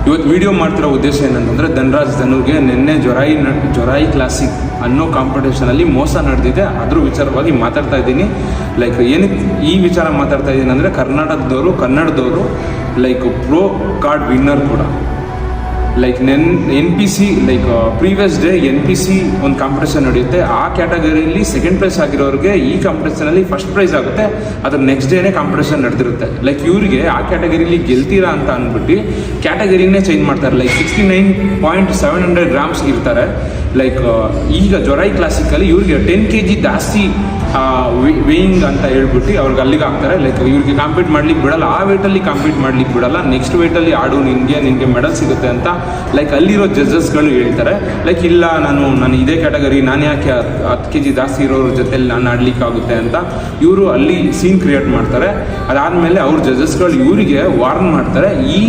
ಇವತ್ತು ವಿಡಿಯೋ ಮಾಡ್ತಿರೋ ಉದ್ದೇಶ ಏನಂತಂದರೆ ಧನ್ರಾಜ್ ಧನುಗೆ ನಿನ್ನೆ ಜೊರಾಯಿ ಕ್ಲಾಸಿಕ್ ಅನ್ನೋ ಕಾಂಪಿಟೇಷನಲ್ಲಿ ಮೋಸ ನಡೆದಿದೆ, ಅದ್ರ ವಿಚಾರವಾಗಿ ಮಾತಾಡ್ತಾ ಇದ್ದೀನಿ. ಲೈಕ್ ಏನಕ್ಕೆ ಈ ವಿಚಾರ ಮಾತಾಡ್ತಾ ಇದ್ದೀನಿ ಅಂದರೆ ಕನ್ನಡದವರು ಲೈಕ್ ಪ್ರೋ ಕಾರ್ಡ್ ವಿನ್ನರ್ ಕೂಡ. Like NPC like previous day NPC ಒಂದು ಕಾಂಪಿಟೇಷನ್ ನಡೆಯುತ್ತೆ, ಆ ಕ್ಯಾಟಗರಿಯಲ್ಲಿ ಸೆಕೆಂಡ್ ಪ್ರೈಸ್ ಆಗಿರೋರಿಗೆ ಈ ಕಾಂಪಿಟೇಷನಲ್ಲಿ ಫಸ್ಟ್ ಪ್ರೈಸ್ ಆಗುತ್ತೆ, ಅದ್ರ ನೆಕ್ಸ್ಟ್ ಡೇನೇ ಕಾಂಪಿಟೇಷನ್ ನಡೆದಿರುತ್ತೆ. ಲೈಕ್ ಇವರಿಗೆ ಆ ಕ್ಯಾಟಗರಿಲಿ ಗೆಲ್ತೀರಾ ಅಂತ ಅಂದ್ಬಿಟ್ಟು ಕ್ಯಾಟಗರಿನೇ ಚೇಂಜ್ ಮಾಡ್ತಾರೆ. ಲೈಕ್ 69.700 ಗ್ರಾಮ್ಸ್ ಇರ್ತಾರೆ. ಲೈಕ್ ಈಗ ಜೊರಾಯಿ ಕ್ಲಾಸಿಕಲ್ಲಿ ಇವ್ರಿಗೆ 10 kg ಜಾಸ್ತಿ ವೇಯಿಂಗ್ ಅಂತ ಹೇಳ್ಬಿಟ್ಟು ಅವ್ರಿಗೆ ಅಲ್ಲಿಗೆ ಹಾಕ್ತಾರೆ. ಲೈಕ್ ಇವ್ರಿಗೆ ಕಾಂಪೀಟ್ ಮಾಡ್ಲಿಕ್ಕೆ ಬಿಡಲ್ಲ, ಆ ವೇಟಲ್ಲಿ ಕಾಂಪೀಟ್ ಮಾಡ್ಲಿಕ್ಕೆ ಬಿಡಲ್ಲ, ನೆಕ್ಸ್ಟ್ ವೇಟಲ್ಲಿ ಆಡು ನಿನಗೆ ಮೆಡಲ್ ಸಿಗುತ್ತೆ ಅಂತ ಲೈಕ್ ಅಲ್ಲಿರೋ ಜಡ್ಜಸ್ಗಳು ಹೇಳ್ತಾರೆ. ಲೈಕ್ ಇಲ್ಲ ನಾನು ಇದೇ ಕ್ಯಾಟಗರಿ, ನಾನು ಯಾಕೆ 10 kg ಜಾಸ್ತಿ ಇರೋರ ಜೊತೆಲಿ ನಾನು ಆಡ್ಲಿಕ್ಕಾಗುತ್ತೆ ಅಂತ ಇವರು ಅಲ್ಲಿ ಸೀನ್ ಕ್ರಿಯೇಟ್ ಮಾಡ್ತಾರೆ. ಅದಾದಮೇಲೆ ಅವ್ರ ಜಡ್ಜಸ್ಗಳು ಇವರಿಗೆ ವಾರ್ನ್ ಮಾಡ್ತಾರೆ, ಈ